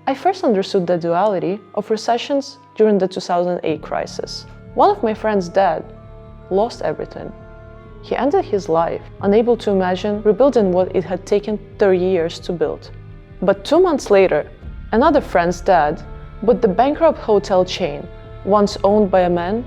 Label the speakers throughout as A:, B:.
A: I first understood the duality of recessions during the 2008 crisis. One of my friend's dad lost everything. He ended his life unable to imagine rebuilding what it had taken 30 years to build. But 2 months later, another friend's dad bought the bankrupt hotel chain once owned by a man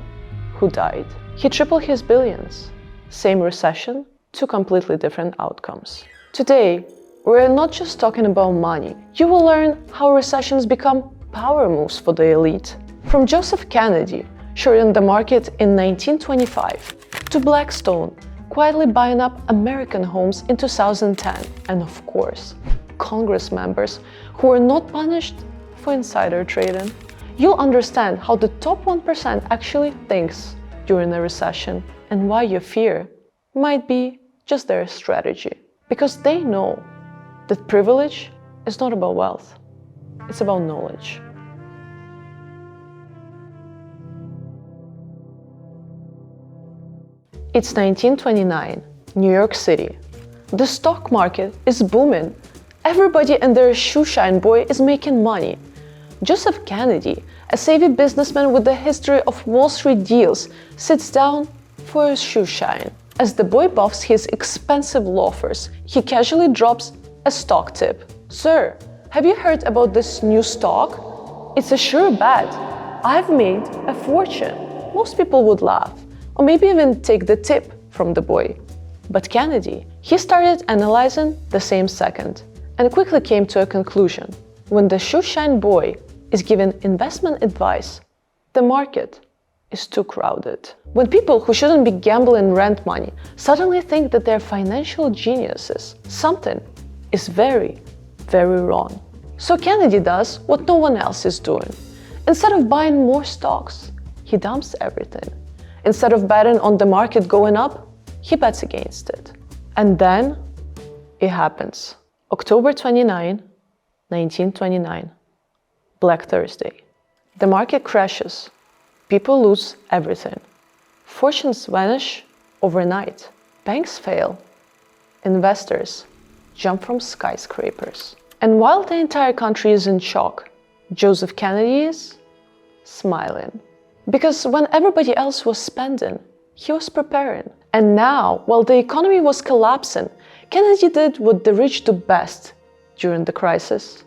A: who died. He tripled his billions. Same recession, two completely different outcomes. Today, we're not just talking about money. You will learn how recessions become power moves for the elite. From Joseph Kennedy shorting the market in 1925 to Blackstone quietly buying up American homes in 2010, and of course, Congress members who were not punished for insider trading. You'll understand how the top 1% actually thinks during a recession and why your fear might be just their strategy. Because they know that privilege is not about wealth, it's about knowledge. It's 1929, New York City. The stock market is booming. Everybody and their shoeshine boy is making money. Joseph Kennedy, a savvy businessman with a history of Wall Street deals, sits down for a shoeshine. As the boy buffs his expensive loafers, he casually drops a stock tip. "Sir, have you heard about this new stock? It's a sure bet. I've made a fortune." Most people would laugh, or maybe even take the tip from the boy. But Kennedy, he started analyzing the same second and quickly came to a conclusion. When the shoeshine boy is given investment advice, the market is too crowded. When people who shouldn't be gambling rent money suddenly think that they're financial geniuses, something is very, very wrong. So Kennedy does what no one else is doing. Instead of buying more stocks, he dumps everything. Instead of betting on the market going up, he bets against it. And then it happens. October 29, 1929, Black Thursday. The market crashes. People lose everything. Fortunes vanish overnight. Banks fail. Investors jump from skyscrapers. And while the entire country is in shock, Joseph Kennedy is smiling. Because when everybody else was spending, he was preparing. And now, while the economy was collapsing, Kennedy did what the rich do best during the crisis.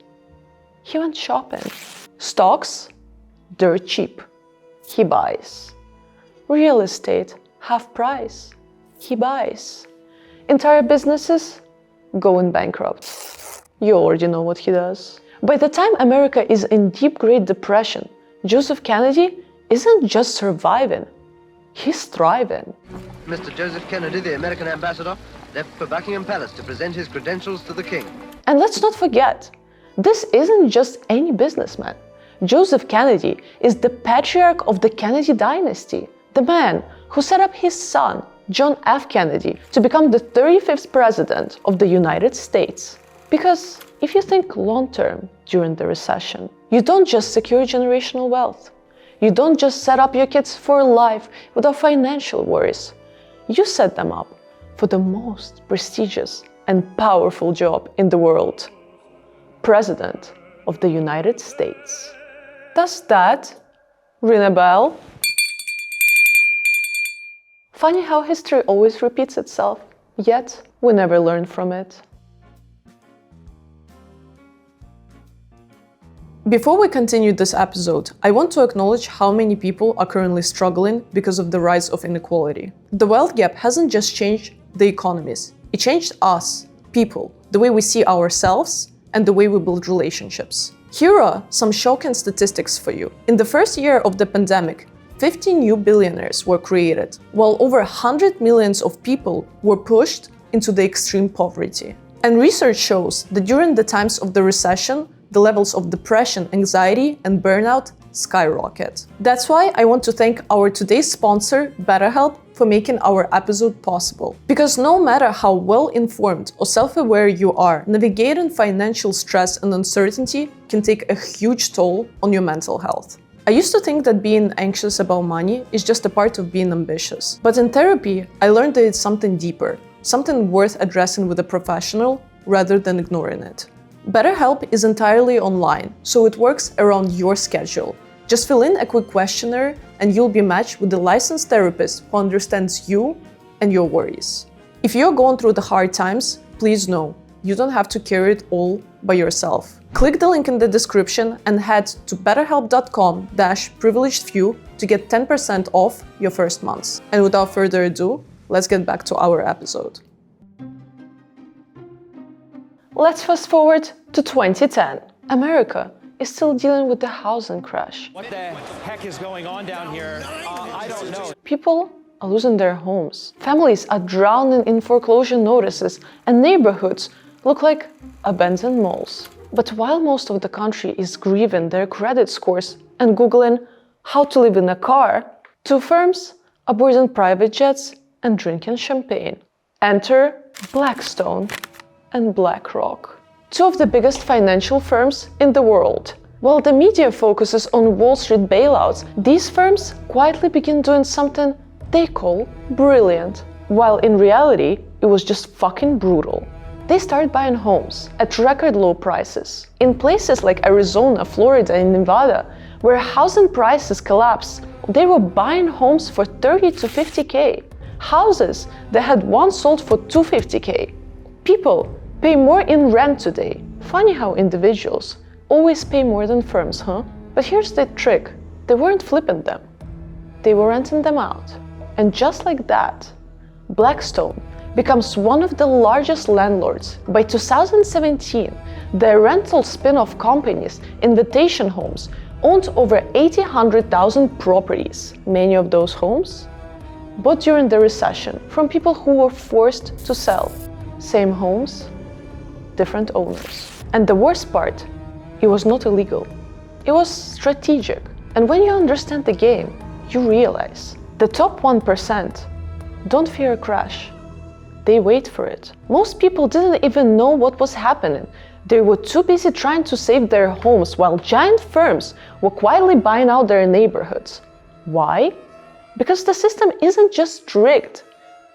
A: He went shopping. Stocks, dirt cheap. He buys. Real estate, half price. He buys. Entire businesses going bankrupt. You already know what he does. By the time America is in deep Great Depression, Joseph Kennedy isn't just surviving, he's thriving.
B: Mr. Joseph Kennedy, the American ambassador, left for Buckingham Palace to present his credentials to the king.
A: And let's not forget, this isn't just any businessman. Joseph Kennedy is the patriarch of the Kennedy dynasty, the man who set up his son, John F. Kennedy, to become the 35th president of the United States. Because if you think long-term during the recession, you don't just secure generational wealth. You don't just set up your kids for life without financial worries. You set them up for the most prestigious and powerful job in the world, President of the United States. Does that ring a bell? Funny how history always repeats itself, yet we never learn from it. Before we continue this episode, I want to acknowledge how many people are currently struggling because of the rise of inequality. The wealth gap hasn't just changed the economies, it changed us, people, the way we see ourselves and the way we build relationships. Here are some shocking statistics for you. In the first year of the pandemic, 50 new billionaires were created, while over 100 million of people were pushed into the extreme poverty. And research shows that during the times of the recession, the levels of depression, anxiety, and burnout skyrocket. That's why I want to thank our today's sponsor, BetterHelp, for making our episode possible. Because no matter how well-informed or self-aware you are, navigating financial stress and uncertainty can take a huge toll on your mental health. I used to think that being anxious about money is just a part of being ambitious. But in therapy, I learned that it's something deeper, something worth addressing with a professional rather than ignoring it. BetterHelp is entirely online, so it works around your schedule. Just fill in a quick questionnaire and you'll be matched with a licensed therapist who understands you and your worries. If you're going through the hard times, please know you don't have to carry it all by yourself. Click the link in the description and head to betterhelp.com/privilegedfew to get 10% off your first month. And without further ado, let's get back to our episode. Let's fast forward to 2010. America is still dealing with the housing crash.
C: What the heck is going on down here? I don't know.
A: People are losing their homes. Families are drowning in foreclosure notices, and neighborhoods look like abandoned malls. But while most of the country is grieving their credit scores and Googling how to live in a car, two firms are boarding private jets and drinking champagne. Enter Blackstone and BlackRock, two of the biggest financial firms in the world. While the media focuses on Wall Street bailouts, these firms quietly begin doing something they call brilliant, while in reality, it was just fucking brutal. They started buying homes at record low prices. In places like Arizona, Florida, and Nevada, where housing prices collapsed, they were buying homes for 30 to 50K. Houses that had once sold for 250K. People pay more in rent today. Funny how individuals always pay more than firms, huh? But here's the trick. They weren't flipping them. They were renting them out. And just like that, Blackstone becomes one of the largest landlords. By 2017, their rental spin-off companies, Invitation Homes, owned over 800,000 properties. Many of those homes bought during the recession from people who were forced to sell. Same homes, different owners. And the worst part, it was not illegal. It was strategic. And when you understand the game, you realize the top 1% don't fear a crash. They wait for it. Most people didn't even know what was happening. They were too busy trying to save their homes while giant firms were quietly buying out their neighborhoods. Why? Because the system isn't just strict.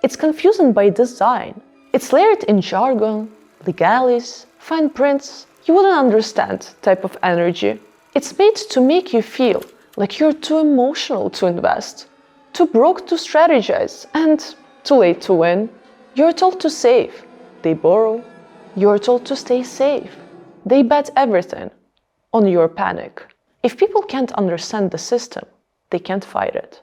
A: It's confusing by design. It's layered in jargon, legalese, fine prints, you wouldn't understand type of energy. It's made to make you feel like you're too emotional to invest, too broke to strategize, and too late to win. You're told to save. They borrow. You're told to stay safe. They bet everything on your panic. If people can't understand the system, they can't fight it.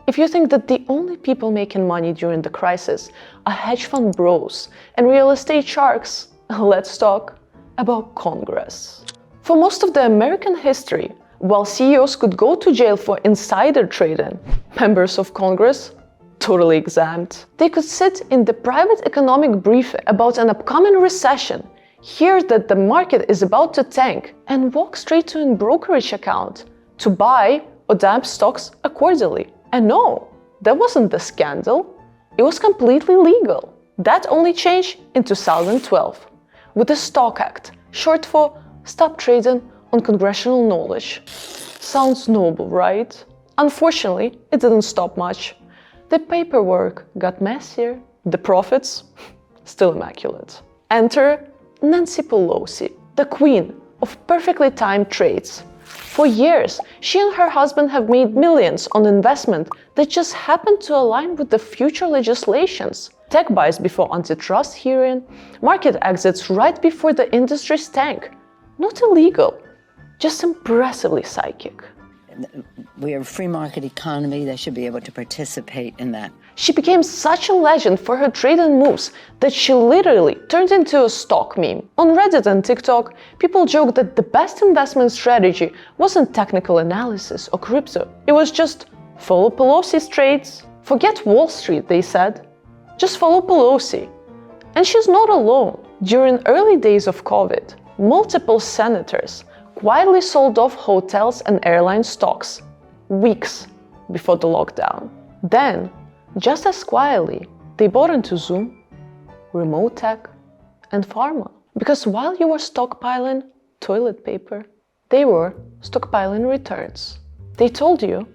A: If you think that the only people making money during the crisis are hedge fund bros and real estate sharks, let's talk about Congress. For most of the American history, while CEOs could go to jail for insider trading, members of Congress totally exempt. They could sit in the private economic briefing about an upcoming recession, hear that the market is about to tank, and walk straight to a brokerage account to buy or dump stocks accordingly. And no, that wasn't the scandal. It was completely legal. That only changed in 2012 with the Stock Act, short for Stop Trading on Congressional Knowledge. Sounds noble, right? Unfortunately, it didn't stop much. The paperwork got messier, the profits still immaculate. Enter Nancy Pelosi, the queen of perfectly timed trades. For years, she and her husband have made millions on investment that just happened to align with the future legislations. Tech buys before antitrust hearing, market exits right before the industry's tank. Not illegal, just impressively psychic.
D: We are a free market economy. They should be able to participate in that.
A: She became such a legend for her trading moves that she literally turned into a stock meme. On Reddit and TikTok, people joke that the best investment strategy wasn't technical analysis or crypto. It was just follow Pelosi's trades. Forget Wall Street, they said. Just follow Pelosi. And she's not alone. During early days of COVID, multiple senators quietly sold off hotels and airline stocks weeks before the lockdown. Then, just as quietly, they bought into Zoom, remote tech, and pharma. Because while you were stockpiling toilet paper, they were stockpiling returns. They told you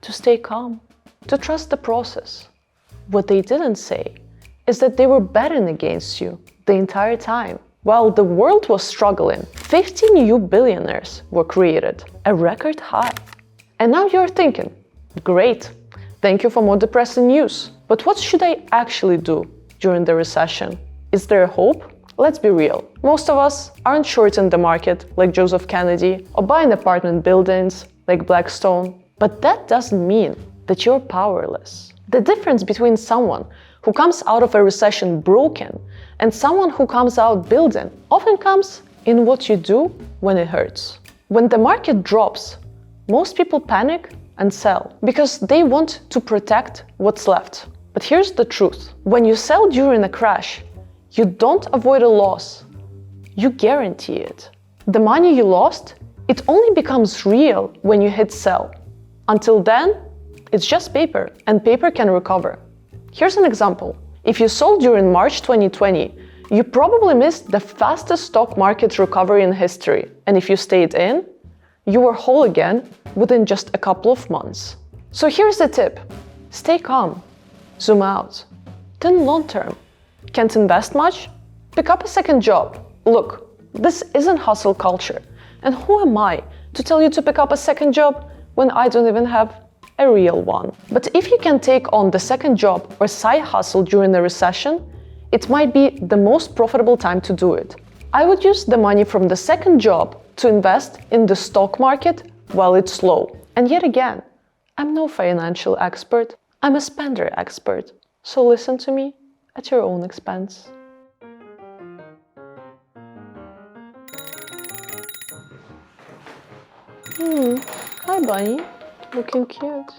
A: to stay calm, to trust the process. What they didn't say is that they were betting against you the entire time. While the world was struggling, 50 new billionaires were created, a record high. And now you're thinking, great, thank you for more depressing news. But what should I actually do during the recession? Is there hope? Let's be real. Most of us aren't short in the market like Joseph Kennedy or buying apartment buildings like Blackstone. But that doesn't mean that you're powerless. The difference between someone who comes out of a recession broken and someone who comes out building often comes in what you do when it hurts. When the market drops, most people panic and sell because they want to protect what's left. But here's the truth. When you sell during a crash, you don't avoid a loss, you guarantee it. The money you lost, it only becomes real when you hit sell. Until then, it's just paper, and paper can recover. Here's an example. If you sold during March 2020, you probably missed the fastest stock market recovery in history. And if you stayed in, you were whole again within just a couple of months. So here's the tip. Stay calm. Zoom out. Think long term. Can't invest much? Pick up a second job. Look, this isn't hustle culture. And who am I to tell you to pick up a second job when I don't even have a real one? But if you can take on the second job or side hustle during the recession, it might be the most profitable time to do it. I would use the money from the second job to invest in the stock market while it's low. And yet again, I'm no financial expert, I'm a spender expert. So listen to me at your own expense. Hi Bunny, looking cute.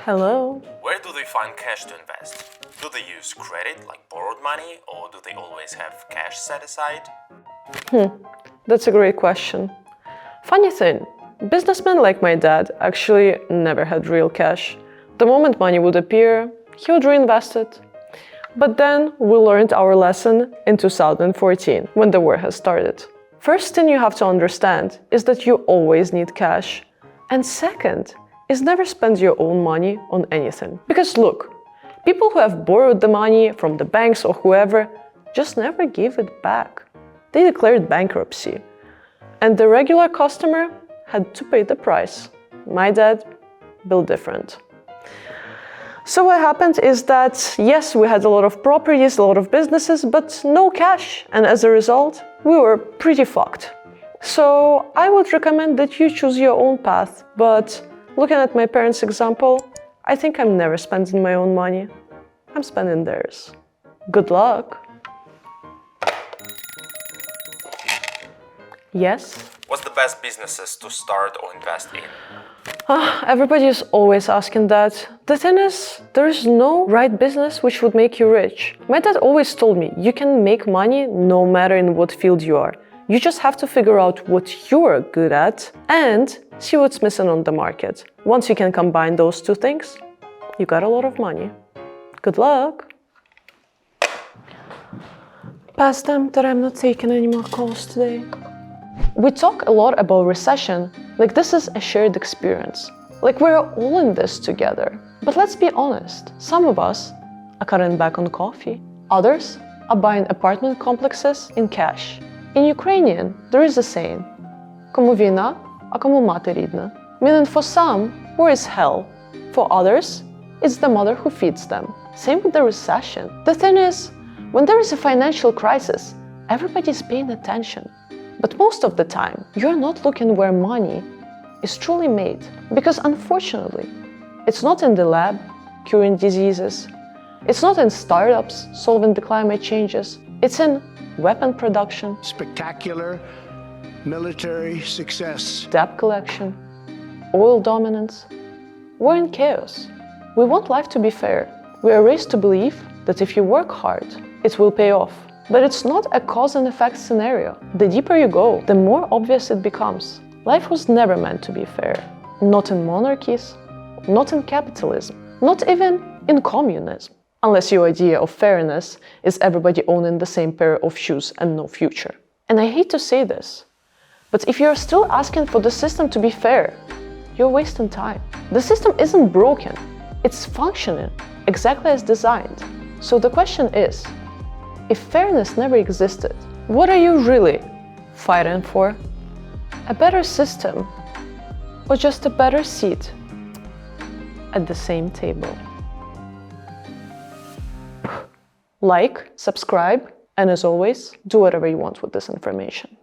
A: Hello.
E: Where do they find cash to invest? Do they use credit, like borrowed money, or do they always have cash set aside?
A: That's a great question. Funny thing, businessmen like my dad actually never had real cash. The moment money would appear, he would reinvest it. But then we learned our lesson in 2014, when the war has started. First thing you have to understand is that you always need cash. And second is never spend your own money on anything. Because look, people who have borrowed the money from the banks or whoever just never give it back. They declared bankruptcy. And the regular customer had to pay the price. My dad built different. So what happened is that, yes, we had a lot of properties, a lot of businesses, but no cash. And as a result, we were pretty fucked. So I would recommend that you choose your own path. But looking at my parents' example, I think I'm never spending my own money. I'm spending theirs. Good luck. Yes?
E: What's the best businesses to start or invest in?
A: Everybody is always asking that. The thing is, there is no right business which would make you rich. My dad always told me, you can make money no matter in what field you are. You just have to figure out what you're good at and see what's missing on the market. Once you can combine those two things, you got a lot of money. Good luck! Pass them that I'm not taking any more calls today. We talk a lot about recession like this is a shared experience, like we're all in this together. But let's be honest, some of us are cutting back on coffee. Others are buying apartment complexes in cash. In Ukrainian, there is a saying, "Кому війна, а кому мати рідна," meaning for some, war is hell. For others, it's the mother who feeds them. Same with the recession. The thing is, when there is a financial crisis, everybody's paying attention. But most of the time, you're not looking where money is truly made. Because unfortunately, it's not in the lab curing diseases. It's not in startups solving the climate changes. It's in weapon production,
F: spectacular military success,
A: debt collection, oil dominance. We're in chaos. We want life to be fair. We are raised to believe that if you work hard, it will pay off. But it's not a cause and effect scenario. The deeper you go, the more obvious it becomes. Life was never meant to be fair. Not in monarchies, not in capitalism, not even in communism. Unless your idea of fairness is everybody owning the same pair of shoes and no future. And I hate to say this, but if you're still asking for the system to be fair, you're wasting time. The system isn't broken, it's functioning. exactly as designed. So the question is, if fairness never existed, what are you really fighting for? A better system or just a better seat at the same table? Like, subscribe, and as always, do whatever you want with this information.